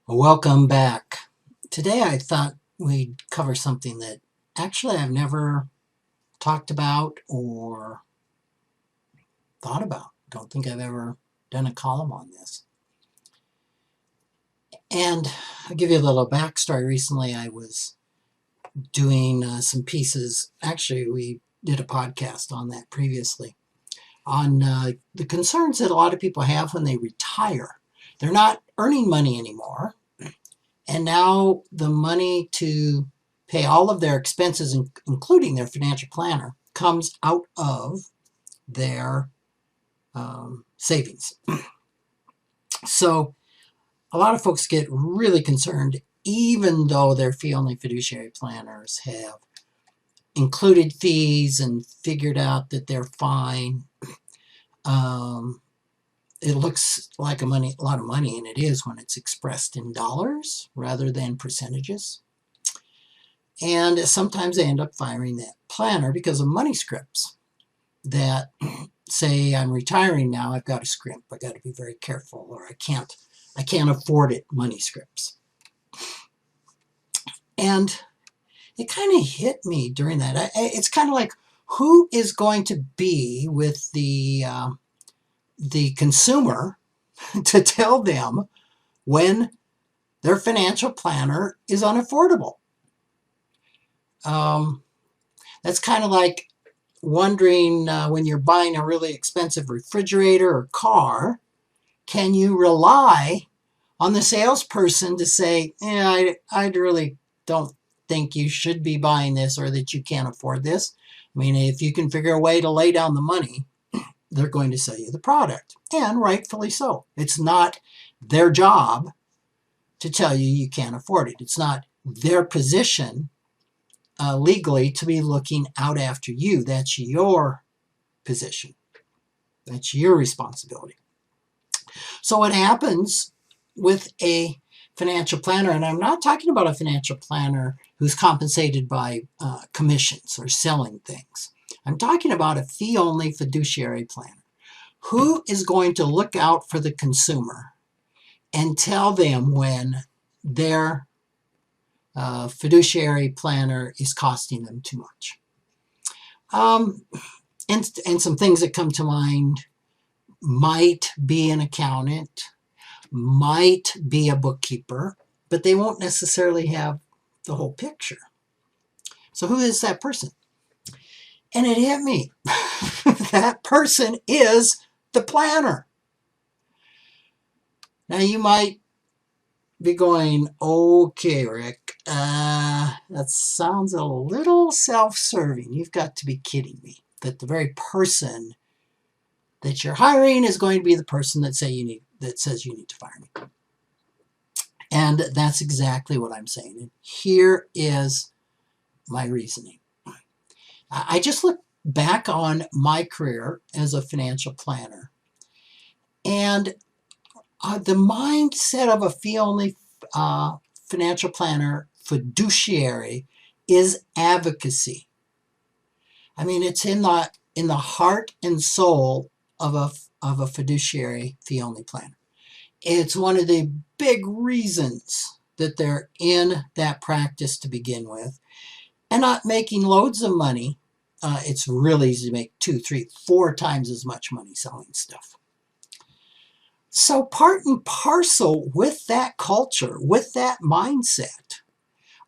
Welcome back. Today I thought we'd cover something that actually I've never talked about or thought about. Don't think I've ever done a column on this. And I'll give you a little backstory. Recently I was doing some pieces. Actually, we did a podcast on that previously, on the concerns that a lot of people have when they retire. They're not earning money anymore. And now the money to pay all of their expenses, including their financial planner, comes out of their savings. So a lot of folks get really concerned, even though their fee-only fiduciary planners have included fees and figured out that they're fine. It looks like a lot of money, and it is when it's expressed in dollars rather than percentages. And sometimes they end up firing that planner because of money scripts that say, I'm retiring now, I've got to scrimp, I got to be very careful, or I can't afford it money scripts. And it kind of hit me during that. It's kind of like, who is going to be with the consumer to tell them when their financial planner is unaffordable? That's kind of like wondering when you're buying a really expensive refrigerator or car, can you rely on the salesperson to say, yeah, I really don't think you should be buying this, or that you can't afford this? I mean, if you can figure a way to lay down the money, they're going to sell you the product, and rightfully so. It's not their job to tell you you can't afford it. It's not their position legally to be looking out after you. That's your position. That's your responsibility. So what happens with a financial planner, and I'm not talking about a financial planner who's compensated by commissions or selling things. I'm talking about a fee-only fiduciary planner who is going to look out for the consumer and tell them when their fiduciary planner is costing them too much. And some things that come to mind might be an accountant, might be a bookkeeper, but they won't necessarily have the whole picture. So who is that person? And it hit me. That person is the planner. Now you might be going, okay, Rick, that sounds a little self-serving. You've got to be kidding me. That the very person that you're hiring is going to be the person that says you need to fire me. And that's exactly what I'm saying. And here is my reasoning. I just look back on my career as a financial planner, and the mindset of a fee-only financial planner fiduciary is advocacy. I mean, it's in the heart and soul of a fiduciary fee-only planner. It's one of the big reasons that they're in that practice to begin with, and not making loads of money. It's really easy to make 2, 3, 4 times as much money selling stuff. So part and parcel with that culture, with that mindset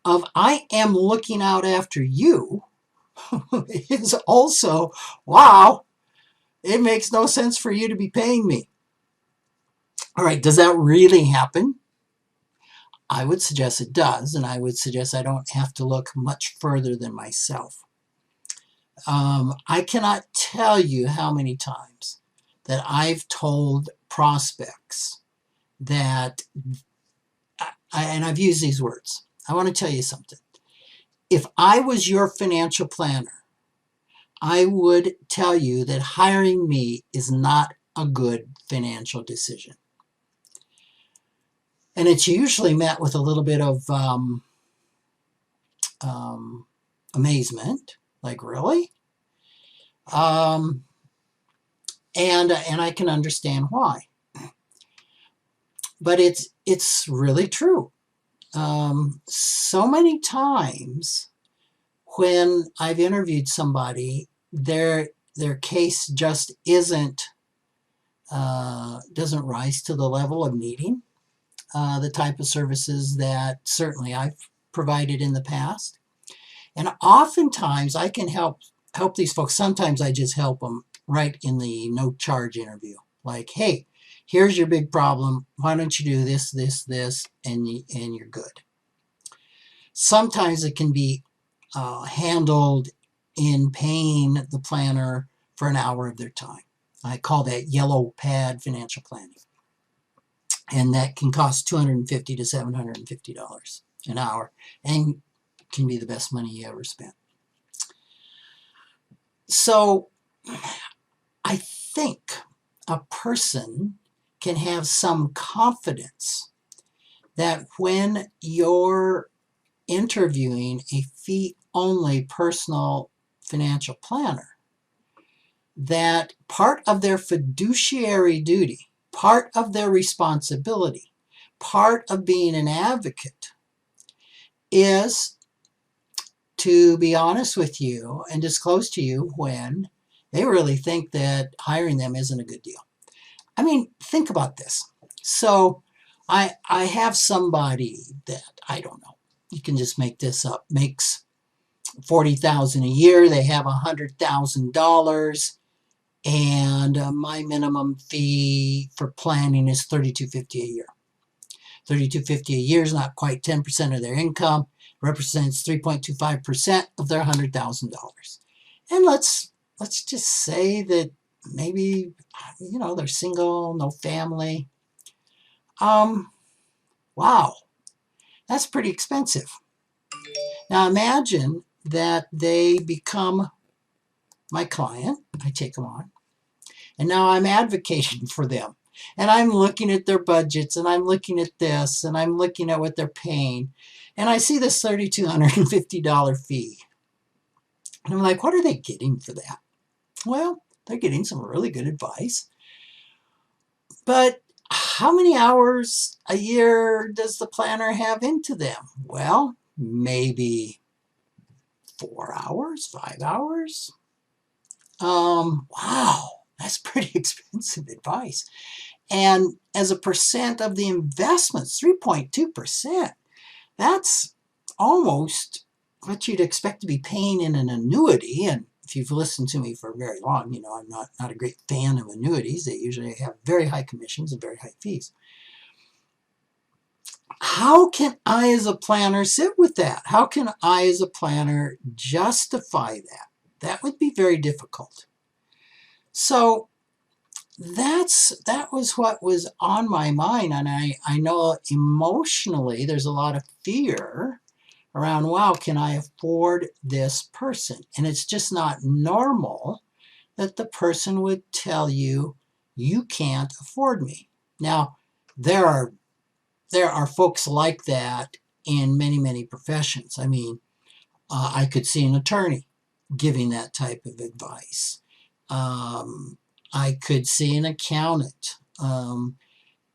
of I am looking out after you, is also, wow, it makes no sense for you to be paying me. All right, does that really happen? I would suggest it does, and I would suggest I don't have to look much further than myself. I cannot tell you how many times that I've told prospects that, and I've used these words, I want to tell you something. If I was your financial planner, I would tell you that hiring me is not a good financial decision. And it's usually met with a little bit of amazement, like, really? And I can understand why. but it's really true. So many times when I've interviewed somebody, their case just doesn't rise to the level of needing the type of services that certainly I've provided in the past. And oftentimes I can help these folks. Sometimes I just help them right in the no charge interview. Like, hey, here's your big problem. Why don't you do this, this, this, and you're good. Sometimes it can be handled in paying the planner for an hour of their time. I call that yellow pad financial planning. And that can cost $250 to $750 an hour and can be the best money you ever spent. So I think a person can have some confidence that when you're interviewing a fee-only personal financial planner, that part of their fiduciary duty, part of their responsibility, part of being an advocate is to be honest with you and disclose to you when they really think that hiring them isn't a good deal. I mean, think about this. So I have somebody that, I don't know, you can just make this up, makes $40,000 a year. They have $100,000, and my minimum fee for planning is $32.50 a year. $32.50 a year is not quite 10% of their income. Represents 3.25% of their $100,000. And let's just say that maybe they're single, no family. Wow, that's pretty expensive. Now imagine that they become my client. I take them on, and now I'm advocating for them. And I'm looking at their budgets, and I'm looking at this, and I'm looking at what they're paying. And I see this $3,250 fee. And I'm like, what are they getting for that? Well, they're getting some really good advice. But how many hours a year does the planner have into them? Well, maybe 4 hours, 5 hours. Wow, that's pretty expensive advice. And as a percent of the investments, 3.2%, that's almost what you'd expect to be paying in an annuity. And if you've listened to me for very long, you know I'm not a great fan of annuities. They usually have very high commissions and very high fees. How can I as a planner sit with that? How can I as a planner justify that? That would be very difficult. So that was what was on my mind. And I know emotionally there's a lot of fear around, wow, can I afford this person? And it's just not normal that the person would tell you, you can't afford me. Now, there are folks like that in many, many professions. I mean, I could see an attorney giving that type of advice. I could see an accountant.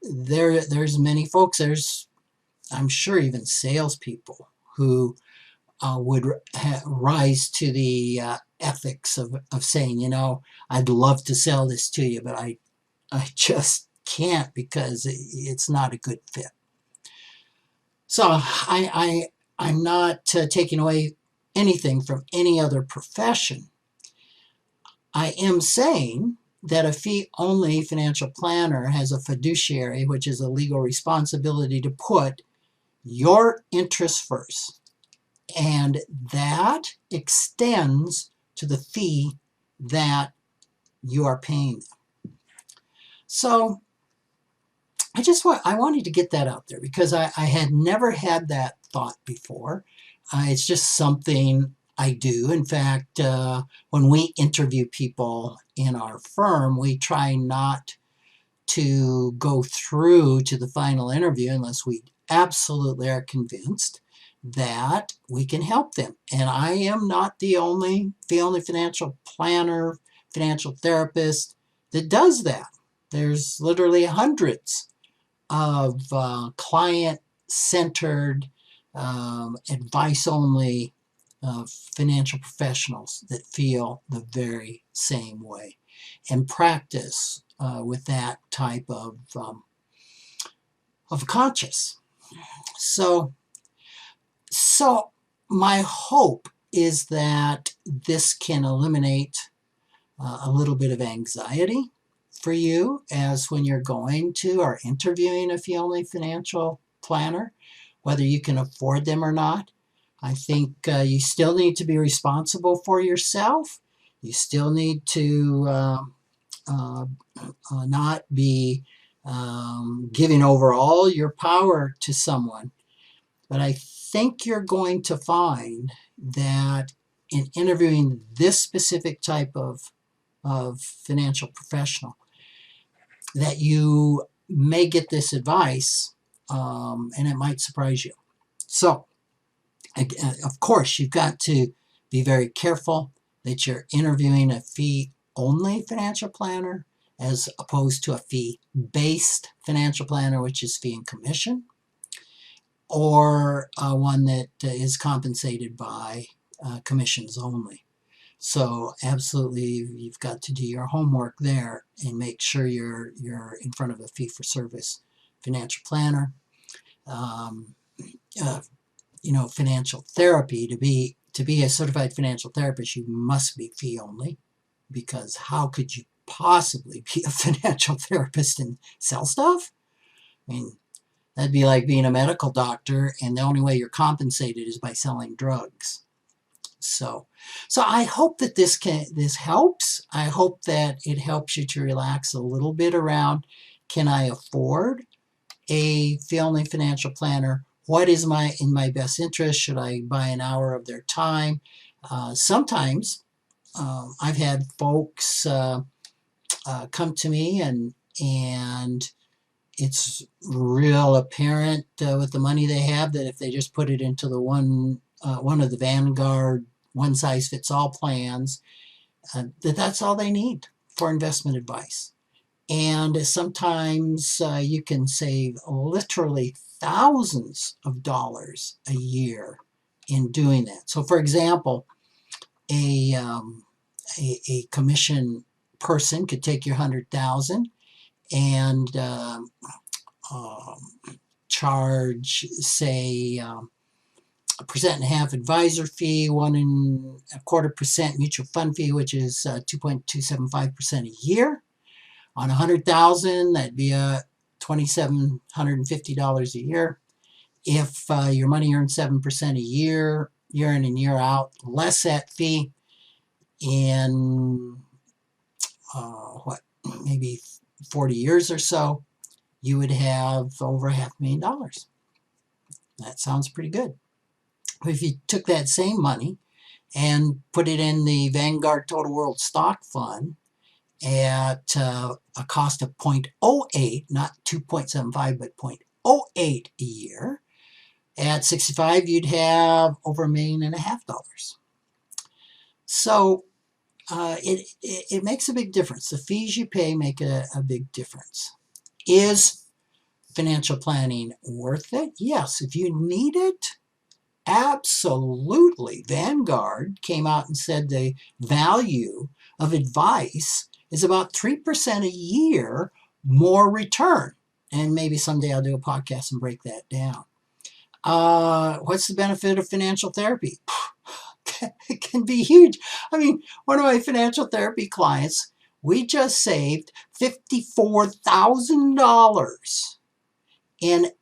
There's many folks. There's, I'm sure, even salespeople who would rise to the ethics of saying, I'd love to sell this to you, but I just can't because it's not a good fit. So I'm not taking away anything from any other profession. I am saying that a fee-only financial planner has a fiduciary, which is a legal responsibility to put your interests first. And that extends to the fee that you are paying them. So I wanted to get that out there because I had never had that thought before. It's just something I do. In fact, when we interview people in our firm, we try not to go through to the final interview unless we absolutely are convinced that we can help them. And I am not the only financial planner, financial therapist that does that. There's literally hundreds of client-centered, advice-only financial professionals that feel the very same way and practice with that type of conscious. So my hope is that this can eliminate a little bit of anxiety for you as when you're going to or interviewing a fee-only financial planner, whether you can afford them or not. I think you still need to be responsible for yourself. You still need to not be giving over all your power to someone. But I think you're going to find that in interviewing this specific type of financial professional, that you may get this advice and it might surprise you. So, of course, you've got to be very careful that you're interviewing a fee-only financial planner as opposed to a fee-based financial planner, which is fee and commission, or one that is compensated by commissions only. So absolutely, you've got to do your homework there and make sure you're in front of a fee-for-service financial planner. Financial therapy, to be a certified financial therapist, you must be fee only, because how could you possibly be a financial therapist and sell stuff? I mean, that'd be like being a medical doctor and the only way you're compensated is by selling drugs. So I hope that this helps. I hope that it helps you to relax a little bit around, can I afford a fee-only financial planner? What is in my best interest? Should I buy an hour of their time? Sometimes I've had folks come to me and it's real apparent with the money they have that if they just put it into the one of the Vanguard one-size-fits-all plans, that's all they need for investment advice. And sometimes you can save literally thousands of dollars a year in doing that. So, for example, a commission person could take your $100,000 and charge, say, 1.5% advisor fee, 1.25% mutual fund fee, which is 2.275% a year. On 100,000, that'd be $2,750 a year. If your money earns 7% a year, year in and year out, less that fee, in maybe 40 years or so, you would have over $500,000. That sounds pretty good. If you took that same money and put it in the Vanguard Total World Stock Fund at a cost of 0.08, not 2.75, but 0.08 a year, at 65, you'd have over $1.5 million. So it makes a big difference. The fees you pay make a big difference. Is financial planning worth it? Yes. If you need it, absolutely. Vanguard came out and said the value of advice is about 3% a year more return. And maybe someday I'll do a podcast and break that down. What's the benefit of financial therapy? It can be huge. I mean, one of my financial therapy clients, we just saved $54,000 in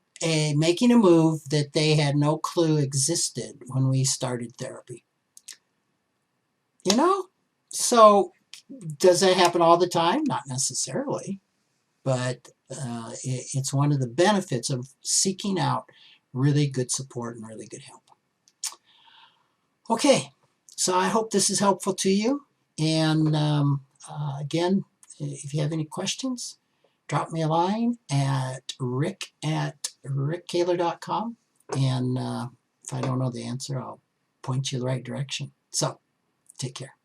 making a move that they had no clue existed when we started therapy. So does that happen all the time? Not necessarily, but it's one of the benefits of seeking out really good support and really good help. Okay, so I hope this is helpful to you. And again, if you have any questions, drop me a line at rick@rickkaler.com. And if I don't know the answer, I'll point you the right direction. So take care.